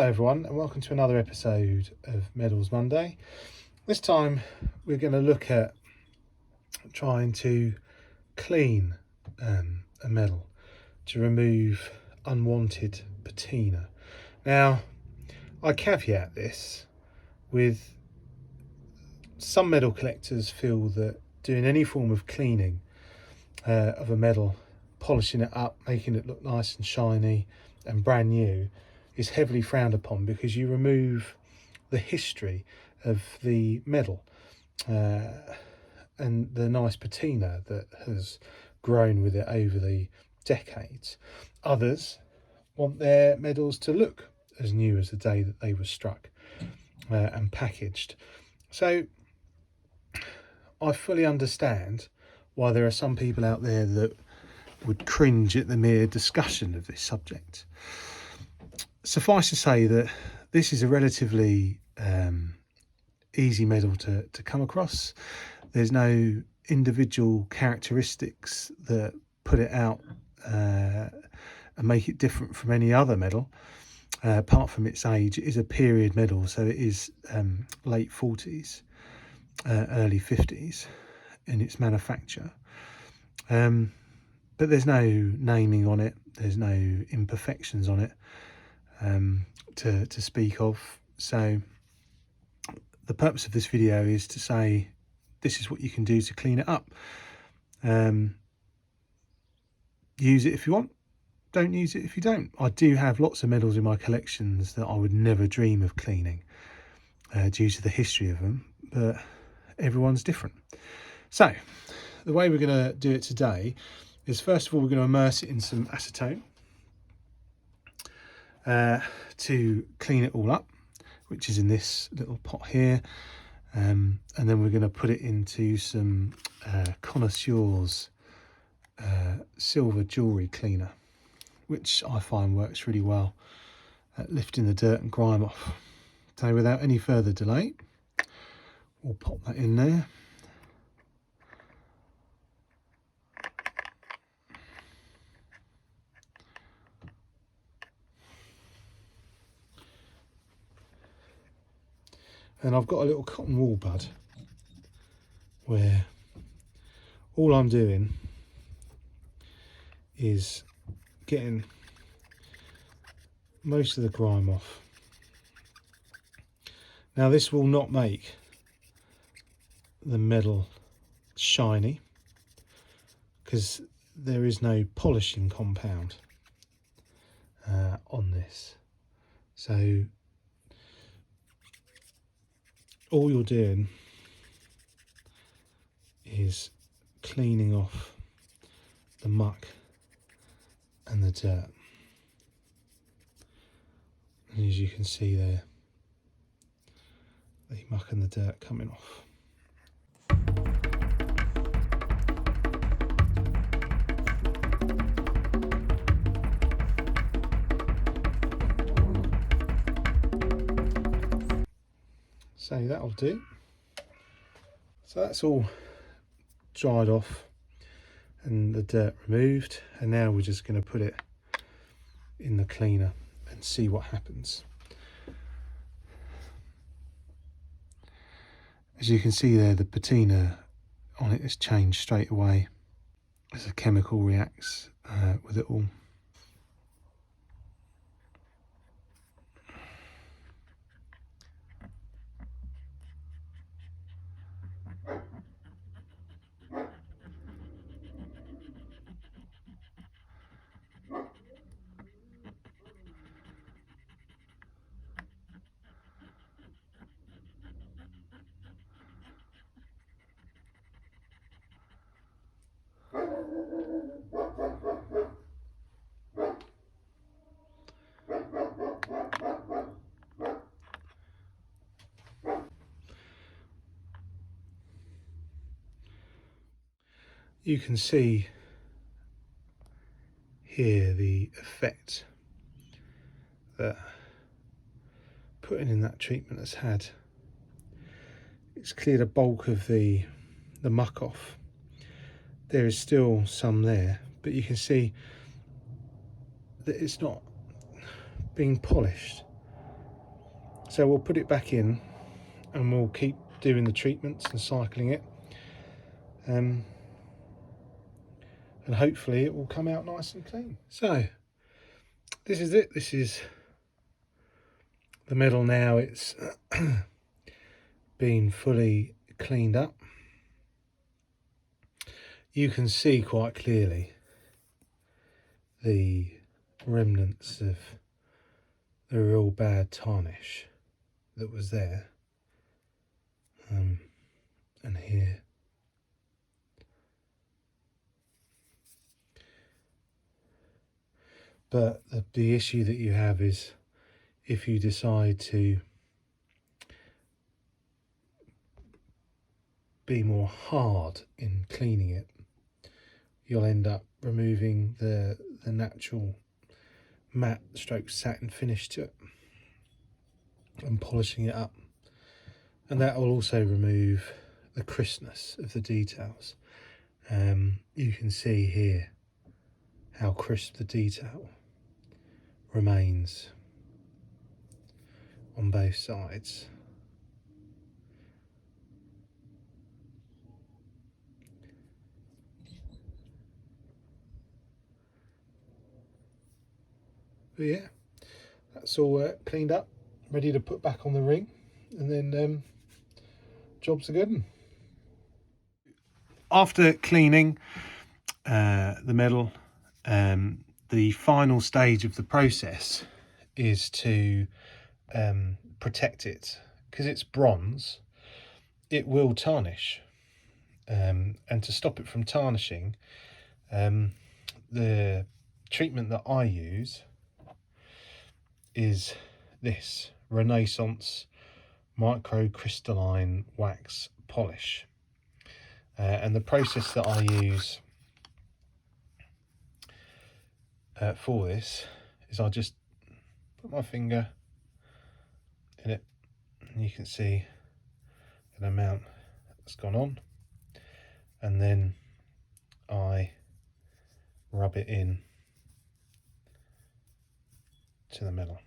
Hello everyone, and welcome to another episode of Medals Monday. This time we're going to look at trying to clean a medal to remove unwanted patina. Now, I caveat this with some medal collectors feel that doing any form of cleaning of a medal, polishing it up, making it look nice and shiny and brand new, is heavily frowned upon because you remove the history of the medal and the nice patina that has grown with it over the decades. Others want their medals to look as new as the day that they were struck and packaged. So I fully understand why there are some people out there that would cringe at the mere discussion of this subject. Suffice to say that this is a relatively easy medal to come across. There's no individual characteristics that put it out and make it different from any other medal. Apart from its age, it is a period medal, so it is late 40s, early 50s in its manufacture. But there's no naming on it, there's no imperfections on it to speak of. So the purpose of this video is to say this is what you can do to clean it up. Use it if you want, don't use it if you don't. I do have lots of medals in my collections that I would never dream of cleaning due to the history of them, but everyone's different. So the way we're going to do it today is, first of all, we're going to immerse it in some acetone to clean it all up, which is in this little pot here, and then we're going to put it into some Connoisseur's silver jewellery cleaner, which I find works really well at lifting the dirt and grime off. So without any further delay, we'll pop that in there. And I've got a little cotton wool bud where all I'm doing is getting most of the grime off. Now, this will not make the medal shiny because there is no polishing compound on this. So all you're doing is cleaning off the muck and the dirt. And as you can see there, the muck and the dirt coming off. So that'll do. So that's all dried off and the dirt removed, and now we're just going to put it in the cleaner and see what happens. As you can see there, the patina on it has changed straight away as a chemical reacts with it all. You can see here the effect that putting in that treatment has had. It's cleared a bulk of the muck off. There is still some there, but you can see that it's not being polished. So we'll put it back in and we'll keep doing the treatments and cycling it, and hopefully it will come out nice and clean. So this is it. This is the metal now. It's been fully cleaned up. You can see quite clearly the remnants of the real bad tarnish that was there, and here. But the issue that you have is if you decide to be more hard in cleaning it, you'll end up removing the natural matte stroke satin finish to it and polishing it up, and that will also remove the crispness of the details. You can see here how crisp the detail remains on both sides. But yeah, that's all cleaned up, ready to put back on the ring, and then jobs are good. After cleaning the metal, the final stage of the process is to protect it. Because it's bronze, it will tarnish, and to stop it from tarnishing, the treatment that I use is this Renaissance microcrystalline wax polish, and the process that I use for this is I just put my finger in it, and you can see an amount that's gone on, and then I rub it in to the metal.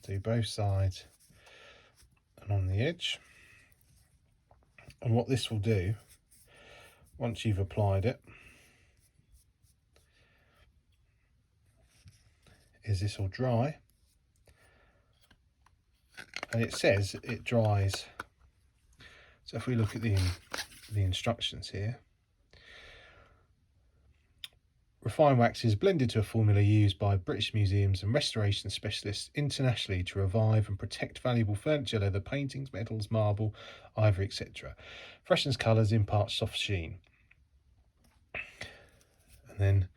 Do both sides and on the edge. And what this will do, once you've applied it, is this will dry, and it says it dries. So if we look at the instructions here, refined wax is blended to a formula used by British museums and restoration specialists internationally to revive and protect valuable furniture, leather, paintings, metals, marble, ivory, etc. Freshens colours, imparts soft sheen. And then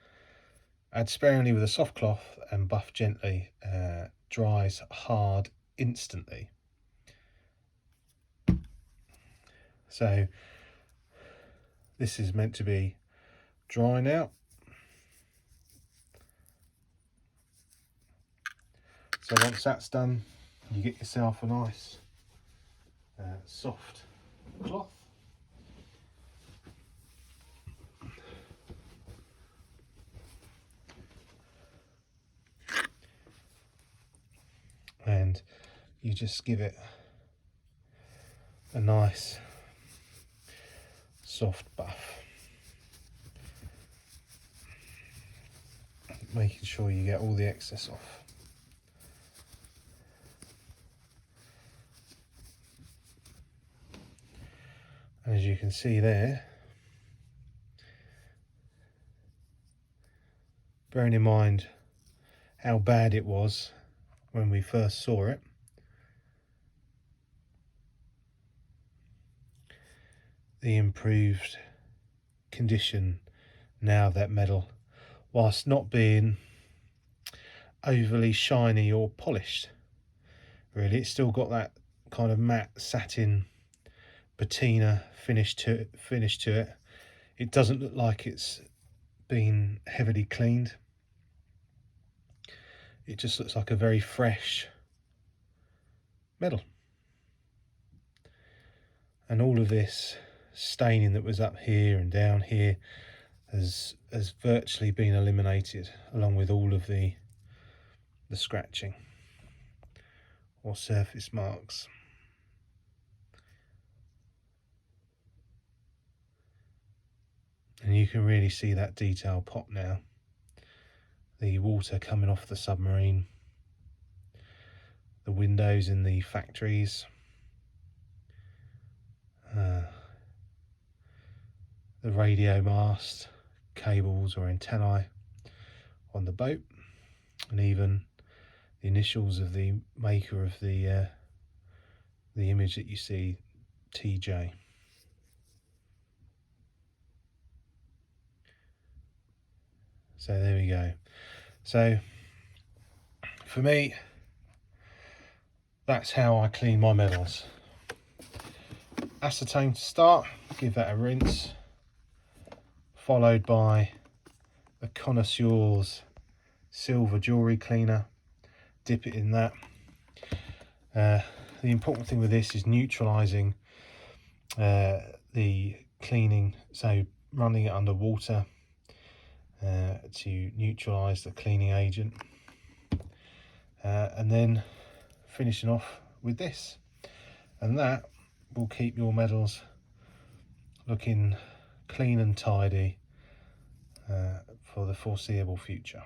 add sparingly with a soft cloth and buff gently. Dries hard instantly. So this is meant to be dry now. So once that's done, you get yourself a nice soft cloth. And you just give it a nice soft buff, making sure you get all the excess off. And as you can see there, bearing in mind how bad it was when we first saw it, the improved condition now, that metal, whilst not being overly shiny or polished, really, it's still got that kind of matte satin patina finish to it. It doesn't look like it's been heavily cleaned. It just looks like a very fresh metal. and all of this staining that was up here and down here has virtually been eliminated, along with all of the scratching or surface marks. And you can really see that detail pop now. The water coming off the submarine, the windows in the factories, the radio mast, cables or antennae on the boat, and even the initials of the maker of the image that you see, TJ. So there we go. So for me, that's how I clean my medals. Acetone to start, give that a rinse, followed by the Connoisseur's silver jewellery cleaner. Dip it in that. The important thing with this is neutralising the cleaning, so running it under water to neutralise the cleaning agent, and then finishing off with this, and that will keep your medals looking clean and tidy for the foreseeable future.